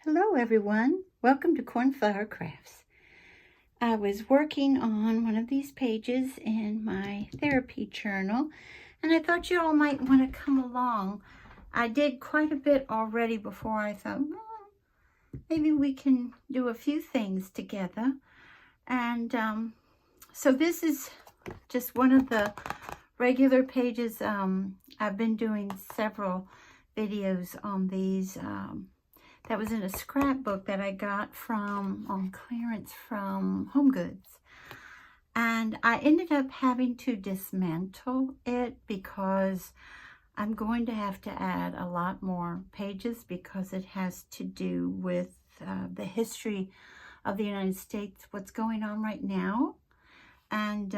Hello everyone, welcome to Cornflower Crafts. I was working on one of these pages in my therapy journal and I thought you all might want to come along. I did quite a bit already before I thought, well, maybe we can do a few things together. And so this is just one of the regular pages. I've been doing several videos on these. That was in a scrapbook that I got on clearance from Home Goods. And I ended up having to dismantle it because I'm going to have to add a lot more pages because it has to do with the history of the United States, what's going on right now. And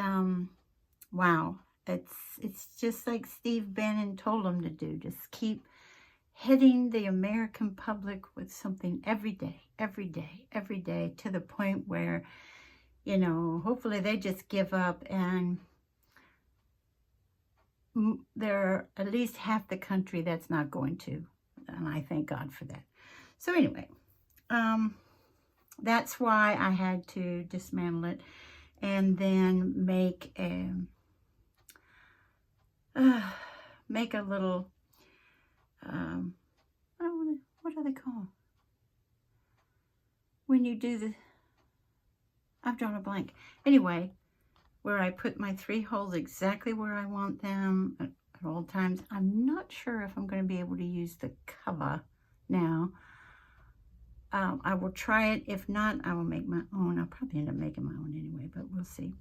wow, it's just like Steve Bannon told them to do. Just keep hitting the American public with something every day, to the point where, you know, hopefully they just give up, and there are at least half the country that's not going to, and I thank God for that. So anyway, that's why I had to dismantle it and then make a little what are they called? When you do I've drawn a blank. Anyway, where I put my 3 holes exactly where I want them at all times. I'm not sure if I'm going to be able to use the cover now. I will try it. If not, I will make my own. I'll probably end up making my own anyway, but we'll see.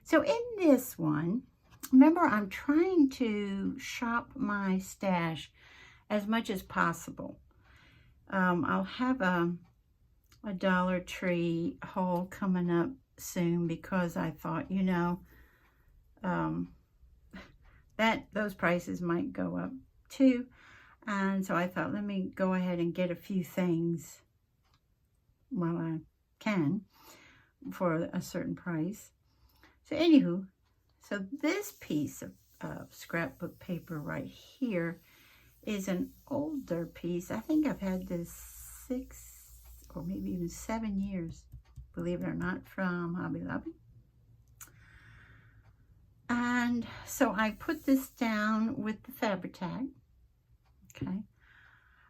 So in this one, remember, I'm trying to shop my stash as much as possible. I'll have a Dollar Tree haul coming up soon because I thought, you know, those prices might go up too. And so I thought, let me go ahead and get a few things while I can for a certain price. So anywho, so this piece of scrapbook paper right here is an older piece. I think I've had this 6 or maybe even 7 years, believe it or not, from Hobby Lobby. And so I put this down with the Fabri-Tac. Okay.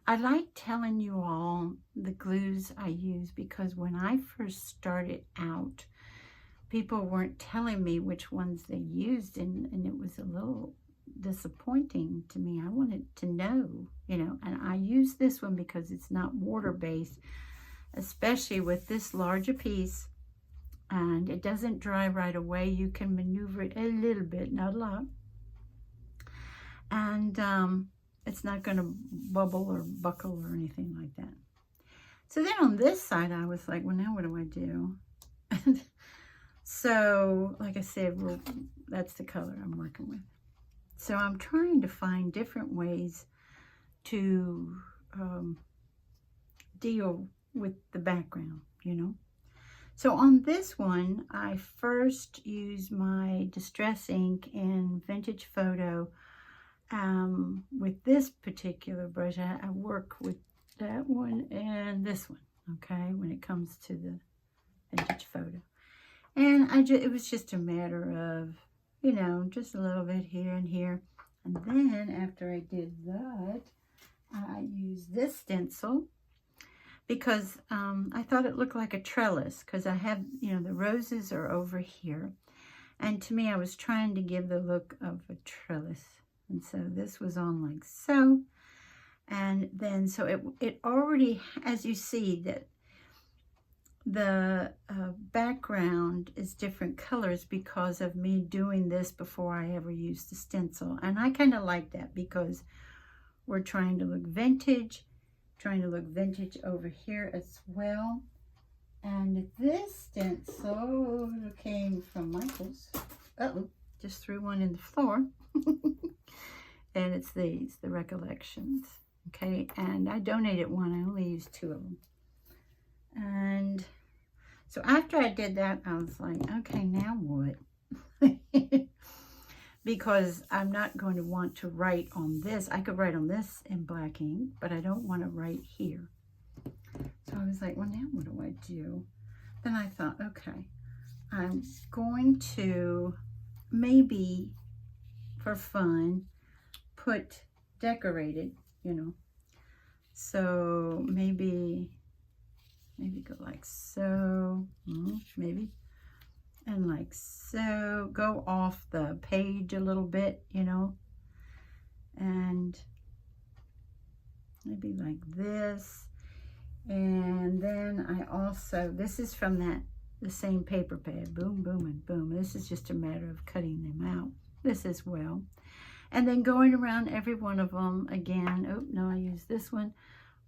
I like telling you all the glues I use because when I first started out, people weren't telling me which ones they used, and it was a little disappointing to me. I wanted to know, you know, and I use this one because it's not water-based, especially with this larger piece, and it doesn't dry right away. You can maneuver it a little bit, not a lot, and it's not going to bubble or buckle or anything like that. So then on this side, I was like, well, now what do I do? So like I said, that's the color I'm working with. So I'm trying to find different ways to deal with the background, you know. So on this one, I first use my Distress ink in Vintage Photo. With this particular brush, I work with that one and this one, okay, when it comes to the Vintage Photo. And it was just a matter of, you know, just a little bit here and here. And then after I did that, I used this stencil because I thought it looked like a trellis, because I have, you know, the roses are over here. And to me, I was trying to give the look of a trellis. And so this was on like so. And then, so it already, as you see, that the background is different colors because of me doing this before I ever used the stencil. And I kind of like that because we're trying to look vintage, over here as well. And this stencil came from Michael's. Uh-oh, just threw one in the floor. And it's the Recollections. Okay, and I donated one. I only used 2 of them. And so after I did that, I was like, okay, now what? Because I'm not going to want to write on this. I could write on this in black ink, but I don't want to write here. So I was like, well, now what do I do? Then I thought, okay, I'm going to maybe for fun put decorated, you know. So maybe go like so, maybe, and like so, go off the page a little bit, you know, and maybe like this. And then I also, this is from the same paper pad, boom, boom, and boom. This is just a matter of cutting them out, this as well. And then going around every one of them again. Oh, no, I used this one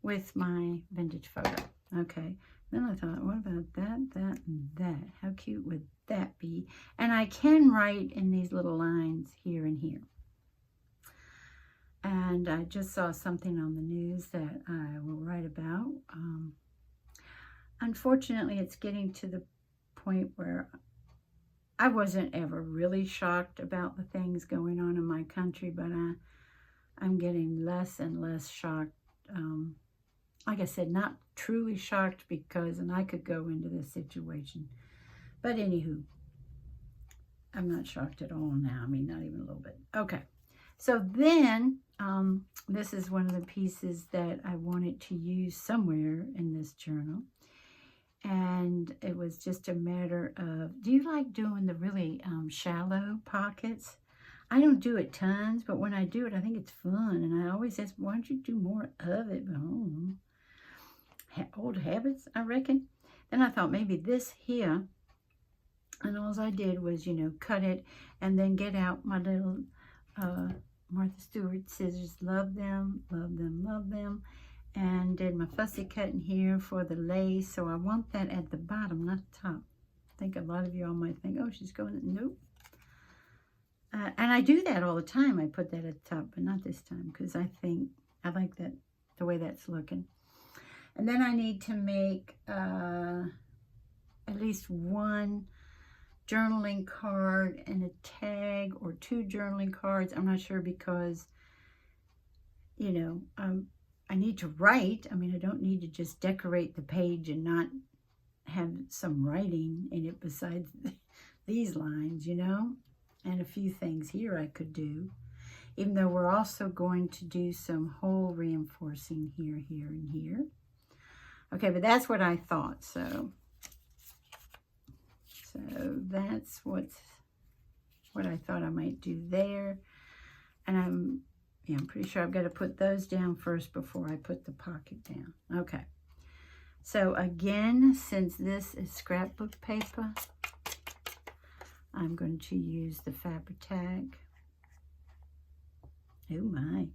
with my vintage photo. Okay, then I thought, what about that, that, and that? How cute would that be? And I can write in these little lines here and here. And I just saw something on the news that I will write about. Unfortunately, it's getting to the point where I wasn't ever really shocked about the things going on in my country, but I'm getting less and less shocked. Like I said, not truly shocked because, and I could go into this situation, but anywho, I'm not shocked at all now. I mean, not even a little bit. Okay, so then this is one of the pieces that I wanted to use somewhere in this journal. And it was just a matter of, do you like doing the really shallow pockets? I don't do it tons, but when I do it, I think it's fun. And I always ask, why don't you do more of it? Old habits, I reckon. Then I thought maybe this here, and all I did was, you know, cut it and then get out my little Martha Stewart scissors. Love them, love them, love them. And did my fussy cutting here for the lace. So I want that at the bottom, not the top. I think a lot of y'all might think, oh, she's going, nope. And I do that all the time. I put that at the top, but not this time because I think I like that, the way that's looking. And then I need to make at least one journaling card and a tag, or 2 journaling cards. I'm not sure because, you know, I need to write. I mean, I don't need to just decorate the page and not have some writing in it besides these lines, you know, and a few things here I could do, even though we're also going to do some hole reinforcing here, here, and here. Okay, but that's what I thought. So that's what I thought I might do there. And I'm pretty sure I've got to put those down first before I put the pocket down. Okay. So again, since this is scrapbook paper, I'm going to use the Fabri-Tac. Oh my.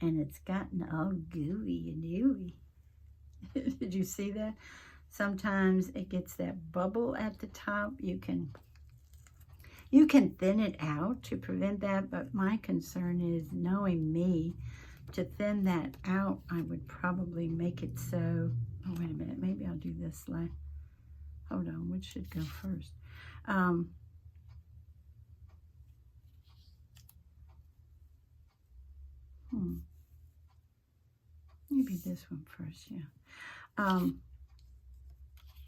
And it's gotten all gooey and ooey. Did you see that? Sometimes it gets that bubble at the top. You can thin it out to prevent that, but my concern is, knowing me, to thin that out, I would probably make it so, oh, wait a minute, maybe I'll do this like, hold on, which should go first? Maybe this one first, yeah.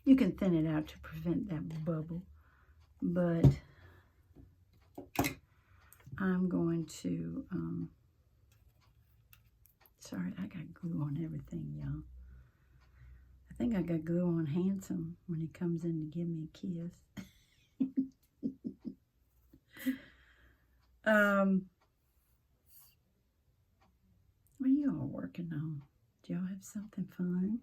You can thin it out to prevent that bubble, but I'm going to, sorry, I got glue on everything, y'all. I think I got glue on Handsome when he comes in to give me a kiss. What are you all working on? Do y'all have something fun?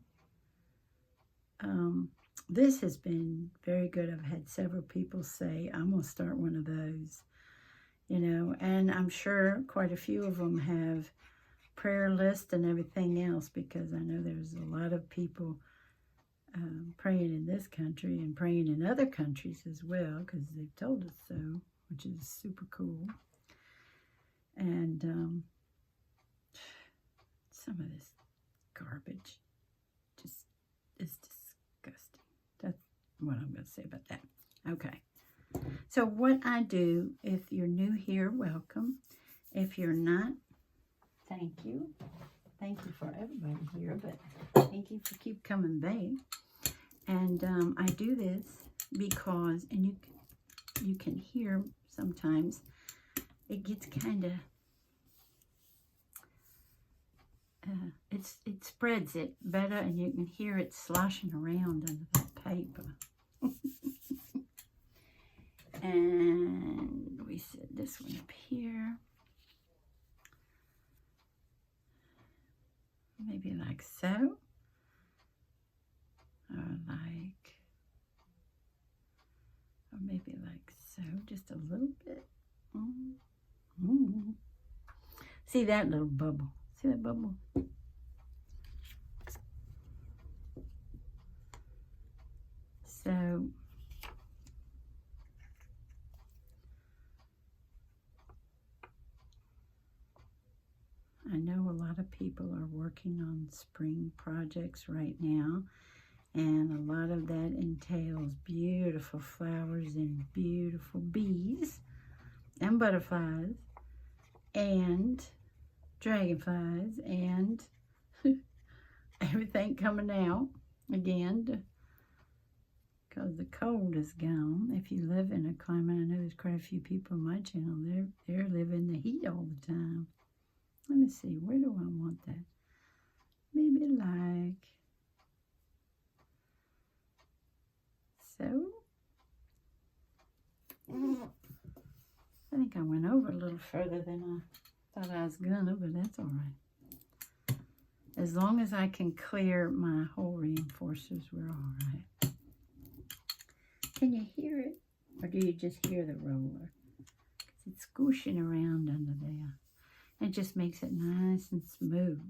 This has been very good. I've had several people say, I'm going to start one of those, you know, and I'm sure quite a few of them have prayer lists and everything else, because I know there's a lot of people praying in this country and praying in other countries as well, because they've told us so, which is super cool. And some of this garbage just is disgusting. That's what I'm going to say about that. Okay. So what I do, if you're new here, welcome. If you're not, thank you. Thank you for everybody here, but thank you for keep coming back. And I do this because, and you can hear sometimes it gets kind of, it spreads it better, and you can hear it sloshing around under that paper. And we set this one up here. Maybe like so. Or maybe like so, just a little bit. See that little bubble? See that bubble? So I know a lot of people are working on spring projects right now, and a lot of that entails beautiful flowers and beautiful bees and butterflies and dragonflies and everything coming out again because the cold is gone. If you live in a climate, I know there's quite a few people on my channel, they're living the heat all the time. Let me see, where do I want that? Maybe like so. I think I went over a little further than I thought I was gonna, but that's all right. As long as I can clear my hole reinforcers, we're all right. Can you hear it? Or do you just hear the roller? Because it's squishing around under there. It just makes it nice and smooth.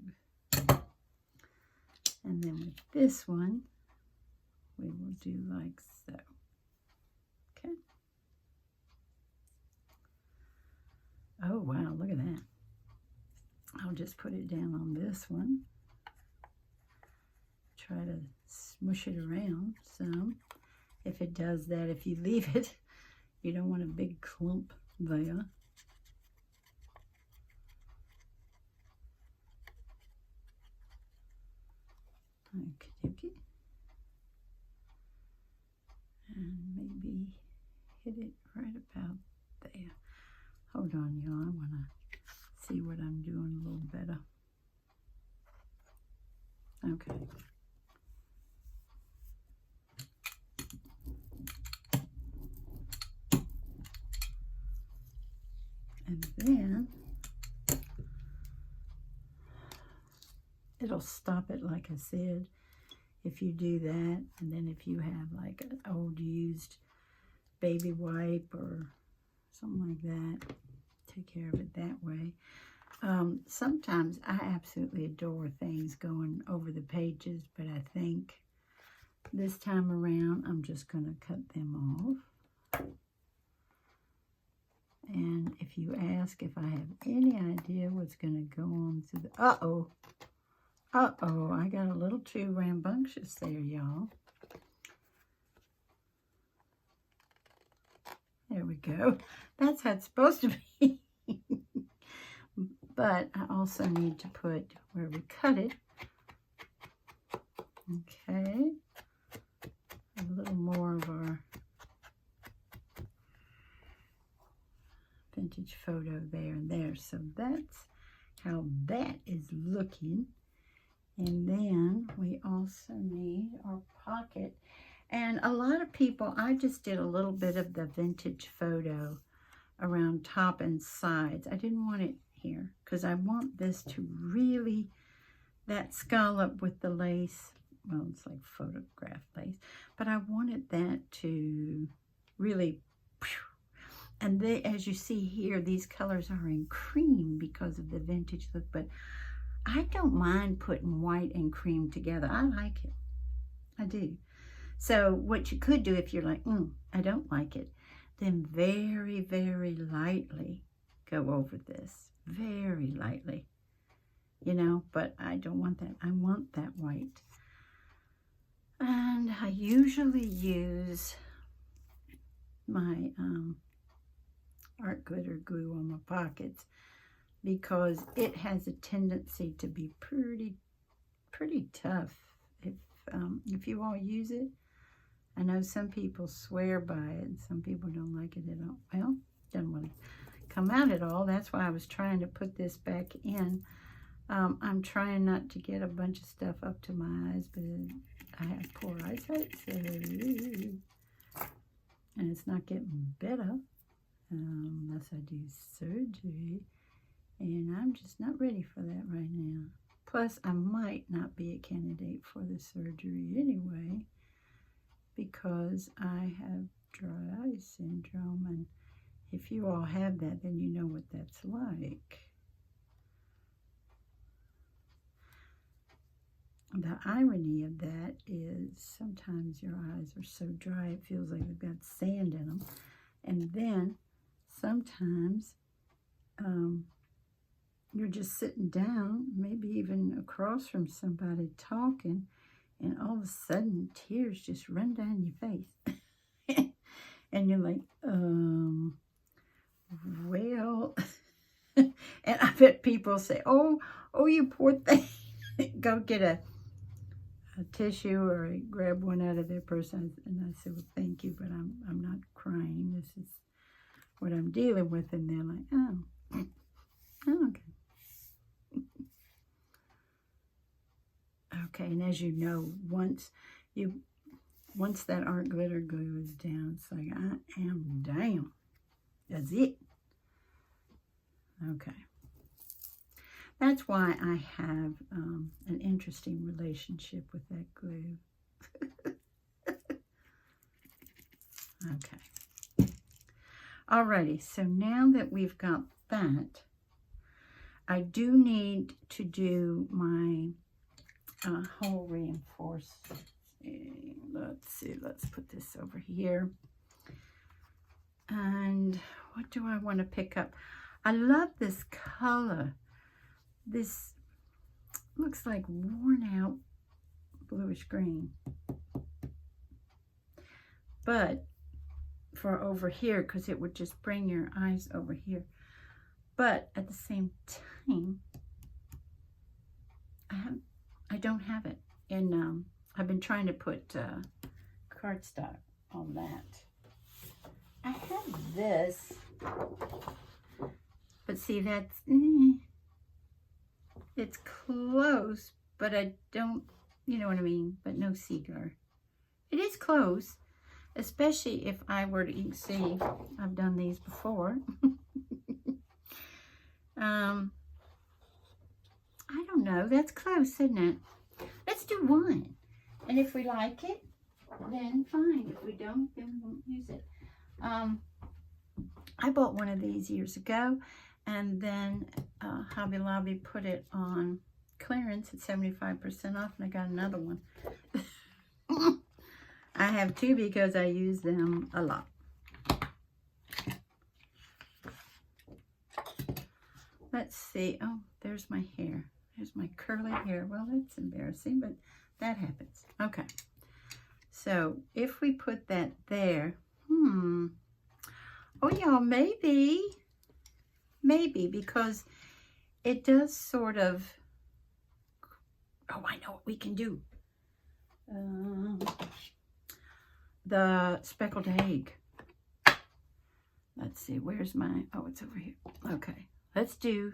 And then with this one, we will do like so. Okay. Oh, wow, look at that. I'll just put it down on this one. Try to smush it around some. If it does that, if you leave it, you don't want a big clump there. Okay. And maybe hit it right about there. Hold on, y'all. I want to see what I'm doing a little better. Okay. And then it'll stop it, like I said, if you do that. And then if you have like an old used baby wipe or something like that, take care of it that way. Sometimes I absolutely adore things going over the pages, but I think this time around I'm just going to cut them off. And if you ask if I have any idea what's going to go on through the... Uh-oh, I got a little too rambunctious there, y'all. There we go. That's how it's supposed to be. But I also need to put where we cut it. Okay. A little more of our vintage photo there and there. So that's how that is looking. And then we also need our pocket. And a lot of people, I just did a little bit of the vintage photo around top and sides. I didn't want it here because I want this to really, that scallop with the lace, well, it's like photograph lace, but I wanted that to really, and they, as you see here, these colors are in cream because of the vintage look, but I don't mind putting white and cream together. I like it. I do. So what you could do if you're like, I don't like it, then very, very lightly go over this. Very lightly. You know, but I don't want that. I want that white. And I usually use my art glitter glue on my pockets because it has a tendency to be pretty tough if you all use it. I know some people swear by it and some people don't like it at all. Well, doesn't want to come out at all. That's why I was trying to put this back in. I'm trying not to get a bunch of stuff up to my eyes, but I have poor eyesight, so, and it's not getting better unless I do surgery, and I'm just not ready for that right now. Plus, I might not be a candidate for the surgery anyway, because I have dry eye syndrome, and if you all have that, then you know what that's like. The irony of that is sometimes your eyes are so dry it feels like they've got sand in them, and then sometimes you're just sitting down, maybe even across from somebody talking, and all of a sudden tears just run down your face. And you're like, well, and I bet people say, oh, you poor thing. Go get a tissue or grab one out of their purse. And I said, well, thank you, but I'm not crying. This is what I'm dealing with. And they're like, oh, okay. Okay, and as you know, once that art glitter glue is down, it's like, I am down. That's it. Okay. That's why I have an interesting relationship with that glue. Okay. Alrighty, so now that we've got that, I do need to do my hole reinforce. Let's see, let's put this over here. And what do I want to pick up? I love this color. This looks like worn out bluish green. But for over here, because it would just bring your eyes over here. But at the same time, I don't have it. And I've been trying to put cardstock on that. I have this, but see, that's, it's close, but I don't, you know what I mean, but no cigar. It is close, especially if I were to, you can see, I've done these before. I don't know, that's close, isn't it? Let's do one, and if we like it, then fine. If we don't, then we won't use it. I bought one of these years ago, and then Hobby Lobby put it on clearance at 75% off, and I got another one. I have two because I use them a lot. Let's see. Oh, there's my hair. There's my curly hair. Well, that's embarrassing, but that happens. Okay. So if we put that there, oh, y'all, maybe, because it does sort of, oh, I know what we can do. The speckled egg. Let's see, where's my, oh, it's over here. Okay, let's do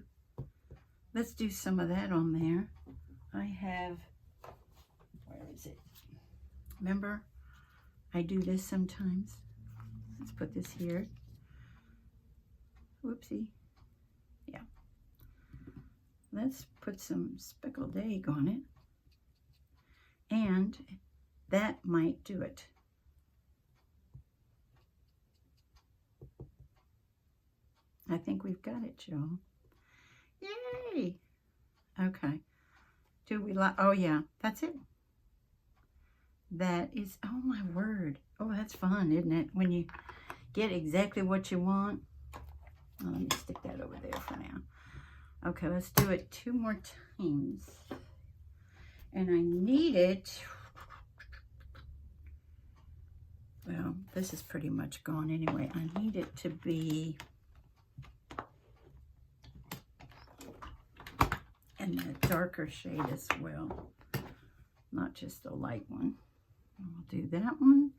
some of that on there. I have, where is it? Remember, I do this sometimes. Let's put this here. Whoopsie. Yeah. Let's put some speckled egg on it. And that might do it. I think we've got it, y'all. Yay! Okay. Do we like, oh yeah, that's it. That is, oh my word. Oh, that's fun, isn't it? When you get exactly what you want. Oh, let me stick that over there for now. Okay, let's do it 2 more times. And I need it. Well, this is pretty much gone anyway. I need it to be in a darker shade as well. not just a light one. We'll do that one.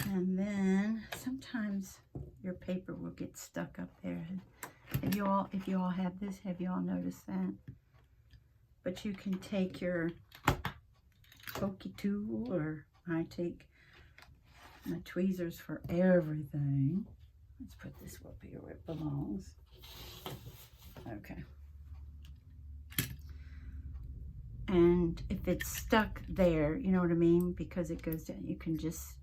And then sometimes your paper will get stuck up there. If you all have this, have you all noticed that? But you can take your pokey tool, or I take my tweezers for everything. Let's put this up here where it belongs. Okay. And if it's stuck there, you know what I mean? Because it goes down, you can just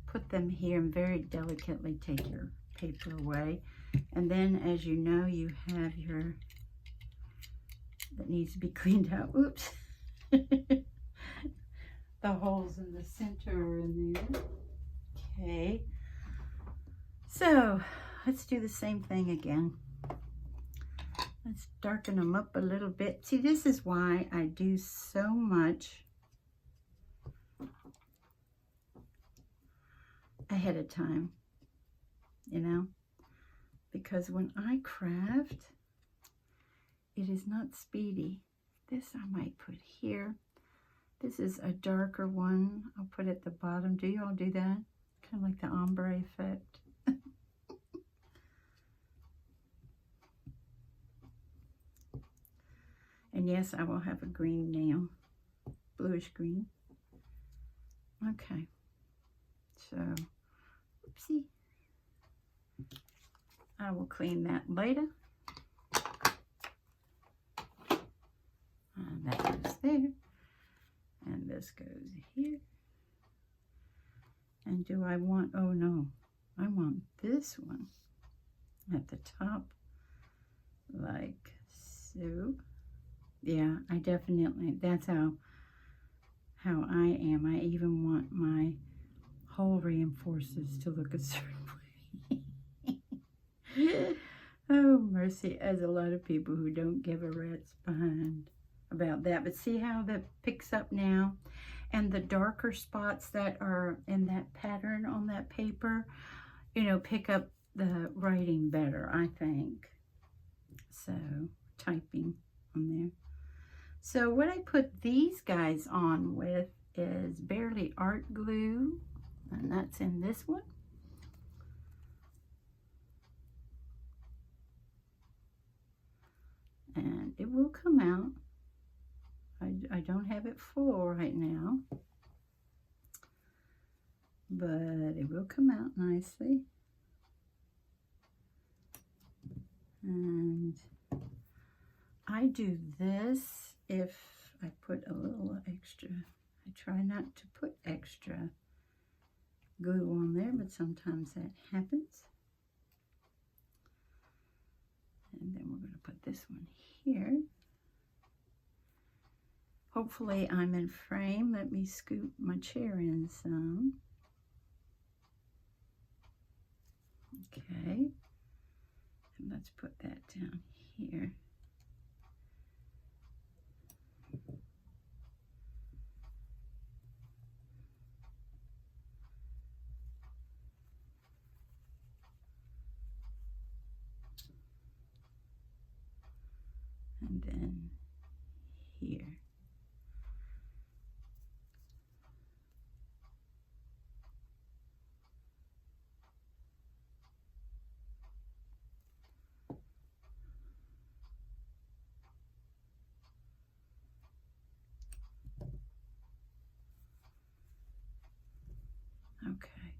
put them here and very delicately take your paper away. And then, as you know, you have your, that needs to be cleaned out. Oops. The holes in the center are in there. Okay. So, let's do the same thing again. Let's darken them up a little bit. See, this is why I do so much ahead of time, you know, because when I craft, it is not speedy. This I might put here. This is a darker one. I'll put at the bottom. Do you all do that? Kind of like the ombre effect. And yes, I will have a green nail, bluish green. Okay, so, oopsie. I will clean that later. And that goes there. And this goes here. And do I want, oh no, I want this one at the top, like so. Yeah, I definitely, that's how I am. I even want my hole reinforcers to look a certain way. Oh, mercy, as a lot of people who don't give a rat's behind about that. But see how that picks up now? And the darker spots that are in that pattern on that paper, you know, pick up the writing better, I think. So, typing on there. So what I put these guys on with is Barely Art Glue, and that's in this one. And it will come out. I don't have it full right now, but it will come out nicely. And I do this if I put a little extra. I try not to put extra glue on there, but sometimes that happens. And then we're going to put this one here. Hopefully I'm in frame. Let me scoop my chair in some. Okay. And let's put that down here. And then here. Okay.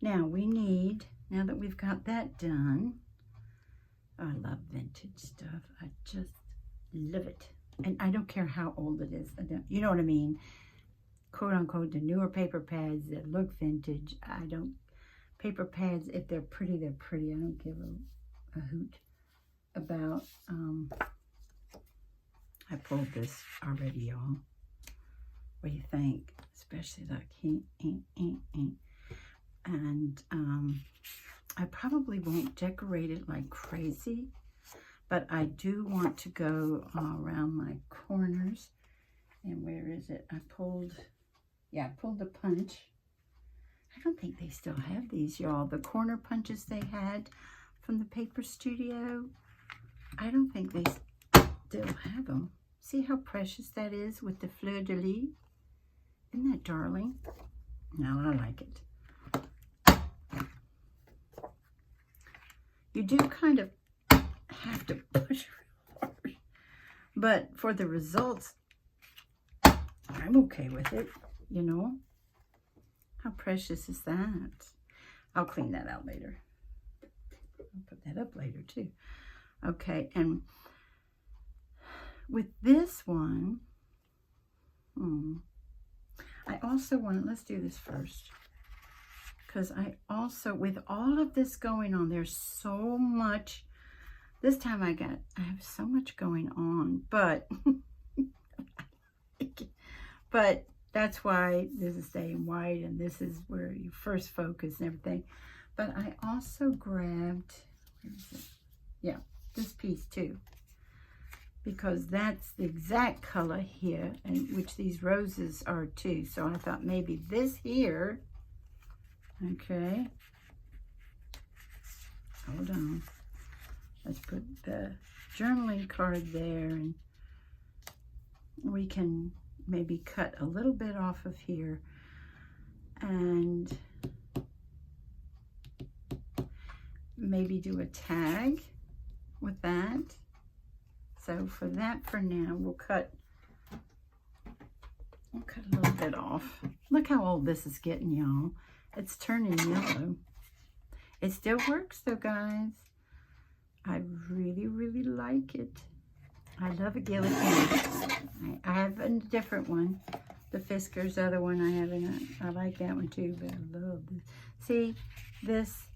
Now we need, now that we've got that done, I love vintage stuff. I just love it. And I don't care how old it is. You know what I mean? Quote unquote, the newer paper pads that look vintage. I don't, paper pads, if they're pretty, they're pretty. I don't give a hoot about, I pulled this already, y'all. What do you think? Especially like, and I probably won't decorate it like crazy, but I do want to go around my corners. And where is it? I pulled the punch. I don't think they still have these, y'all. The corner punches they had from the paper studio. I don't think they, still have them. See how precious that is with the fleur-de-lis? Isn't that darling? No, I like it. You do kind of have to push real hard. But for the results, I'm okay with it, you know. How precious is that? I'll clean that out later. I'll put that up later too. Okay, and with this one, I also want, let's do this first. Because I also, with all of this going on, there's so much. This time I have so much going on, but that's why this is staying white and this is where you first focus and everything. But I also grabbed, where is it? Yeah, this piece too, because that's the exact color here, and which these roses are too. So I thought maybe this here, okay, hold on. Let's put the journaling card there, and we can maybe cut a little bit off of here and maybe do a tag with that. So for that, for now, we'll cut a little bit off. Look how old this is getting, y'all. It's turning yellow. It still works though, guys. I really, really like it. I love a guillotine. I have a different one. The Fisker's other one I haven't. I like that one too, but I love this. See, this,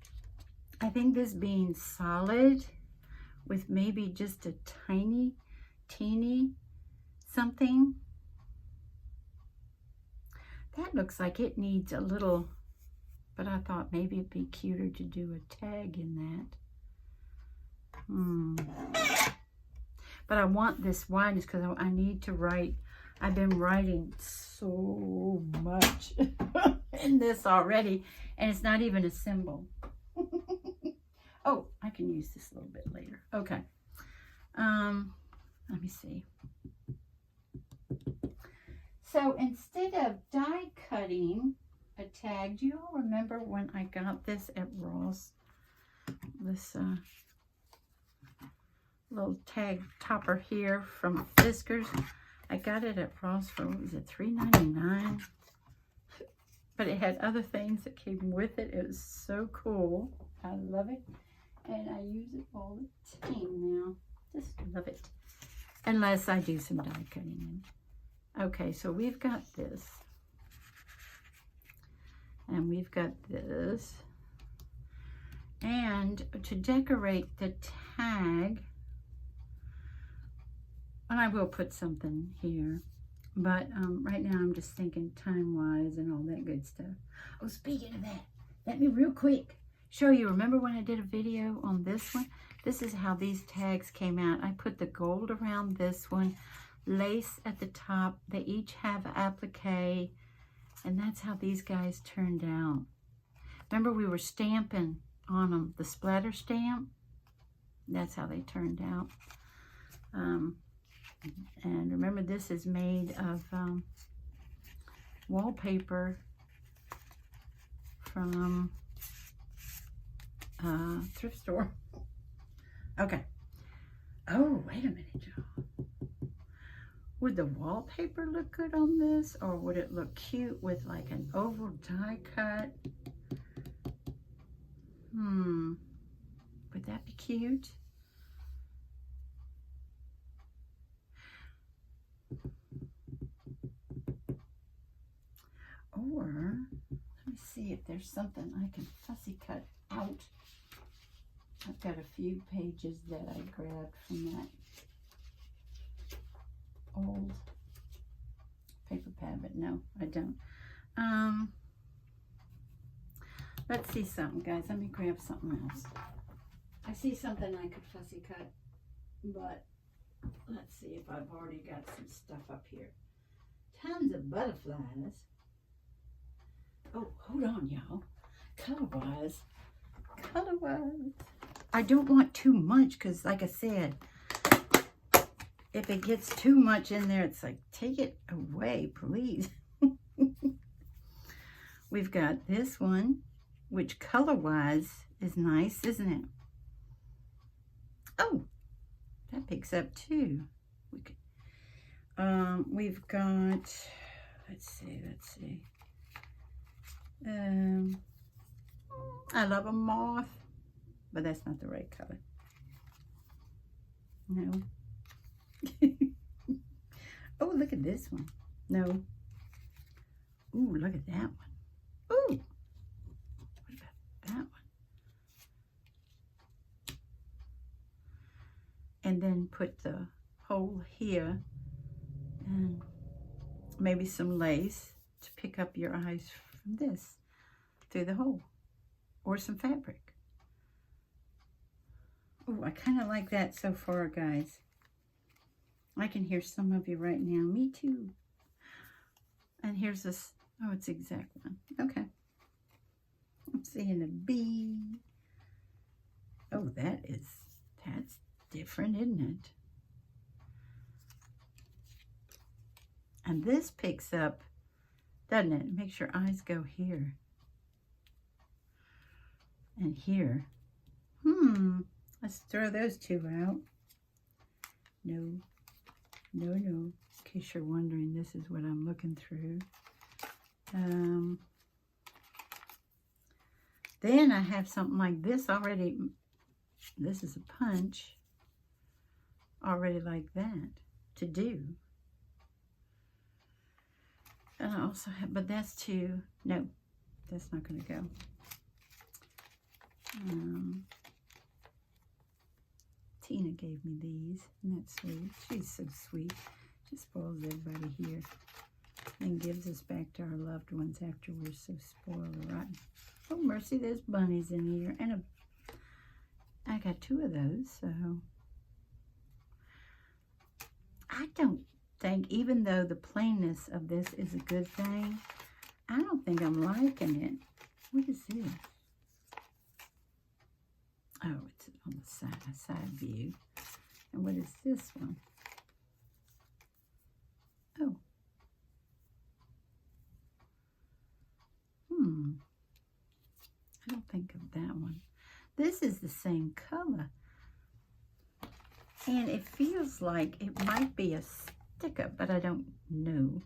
I think this being solid with maybe just a tiny, teeny something. That looks like it needs a little, but I thought maybe it'd be cuter to do a tag in that. But I want this wideness because I need to write. I've been writing so much in this already, and it's not even a symbol. Oh, I can use this a little bit later. Okay. Let me see. So instead of die cutting a tag, do you all remember when I got this at Ross? This little tag topper here from Fisker's. I got it at Ross for, what was it, $3.99? But it had other things that came with it. It was so cool. I love it. And I use it all the time now. Just love it. Unless I do some die cutting in. Okay, so we've got this. And we've got this. And to decorate the tag, and I will put something here, but right now I'm just thinking time-wise and all that good stuff. Oh, speaking of that, let me real quick show you. Remember when I did a video on this one? This is how these tags came out. I put the gold around this one, lace at the top. They each have applique, and that's how these guys turned out. Remember we were stamping on them, the splatter stamp? That's how they turned out. And remember, this is made of wallpaper from thrift store. Okay. Oh, wait a minute, y'all. Would the wallpaper look good on this, or would it look cute with like an oval die cut? Would that be cute? Or, let me see if there's something I can fussy cut out. I've got a few pages that I grabbed from that old paper pad, but no, I don't. Let's see something, guys. Let me grab something else. I see something I could fussy cut, but let's see if I've already got some stuff up here. Tons of butterflies. Oh, hold on, y'all. Color-wise. I don't want too much because, like I said, if it gets too much in there, it's like, take it away, please. We've got this one, which color-wise is nice, isn't it? Oh, that picks up too. We've got, let's see. I love a moth, but that's not the right color. No. Oh, look at this one. No. Ooh, look at that one. Ooh. What about that one? And then put the hole here and maybe some lace to pick up your eyes from this through the hole, or some fabric. Oh, I kind of like that so far, guys. I can hear some of you right now. Me too. And here's this. Oh, it's the exact one. Okay. I'm seeing a bee. Oh, that's different, isn't it? And this picks up, doesn't it? It makes your eyes go here. And here. Let's throw those two out. No. In case you're wondering, this is what I'm looking through. Then I have something like this already. This is a punch. Already like that to do. And I also have, but that's too, no, that's not going to go. Tina gave me these. Isn't that sweet? She's so sweet. She spoils everybody here and gives us back to our loved ones after we're so spoiled or rotten. Oh, mercy, there's bunnies in here. And I got 2 of those, so. I don't think, even though the plainness of this is a good thing, I don't think I'm liking it. What is this? Oh, it's on the side view. And what is this one? Oh. I don't think of that one. This is the same color. And it feels like it might be a sticker, but I don't know.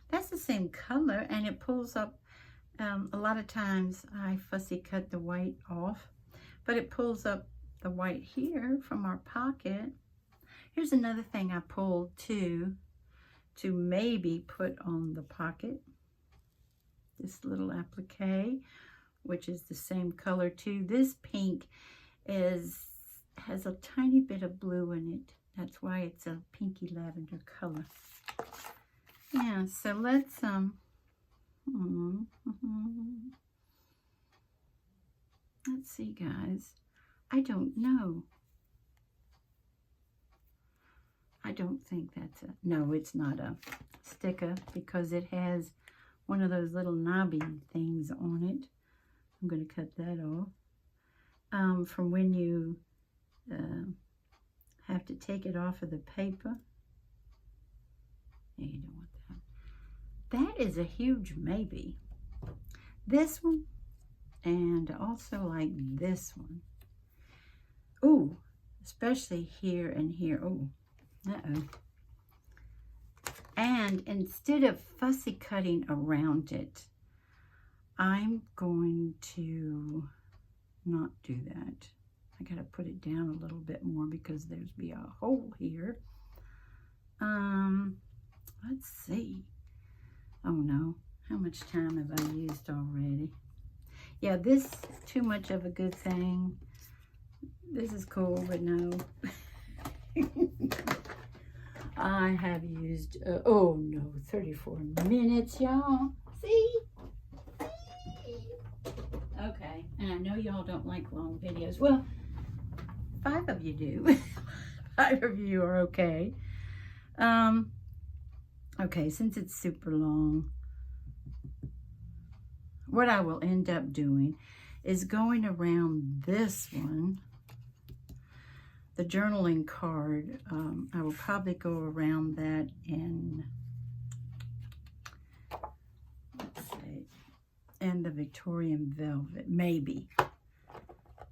That's the same color, and it pulls up. A lot of times I fussy cut the white off, but it pulls up the white here from our pocket. Here's another thing I pulled too, to maybe put on the pocket. This little applique, which is the same color too. This pink has a tiny bit of blue in it. That's why it's a pinky lavender color. Yeah, so let's let's see, guys. I don't know. I don't think that's no, it's not a sticker because it has one of those little knobby things on it. I'm going to cut that off. From when you have to take it off of the paper. Yeah, you don't want that. That is a huge maybe. This one, and also like this one. Ooh, especially here and here. Ooh, uh-oh. And instead of fussy cutting around it, I'm going to not do that. I gotta put it down a little bit more because there's be a hole here. Let's see. Oh no, how much time have I used already? Yeah, this is too much of a good thing. This is cool, but no. I have used, oh no, 34 minutes, y'all. See? Okay, and I know y'all don't like long videos. Well, 5 of you do. 5 of you are okay. Okay, since it's super long, what I will end up doing is going around this one the journaling card, I will probably go around that in, let's see, in the Victorian velvet, maybe.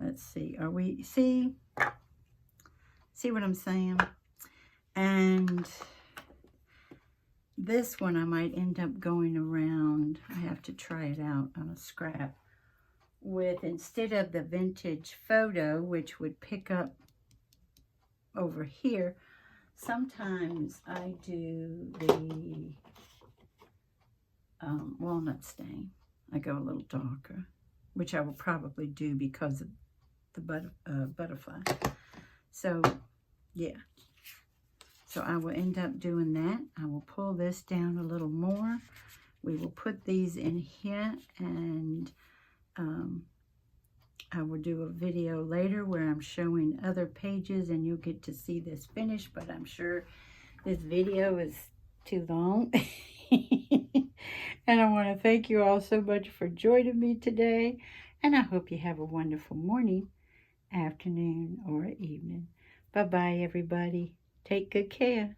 Let's see, see what I'm saying? And this one I might end up going around, I have to try it out on a scrap, with, instead of the vintage photo, which would pick up over here, sometimes I do the walnut stain. I go a little darker, which I will probably do because of the butterfly. So, yeah. So I will end up doing that. I will pull this down a little more. We will put these in here, and I will do a video later where I'm showing other pages, and you'll get to see this finished, but I'm sure this video is too long. And I want to thank you all so much for joining me today, and I hope you have a wonderful morning, afternoon, or evening. Bye-bye, everybody. Take good care.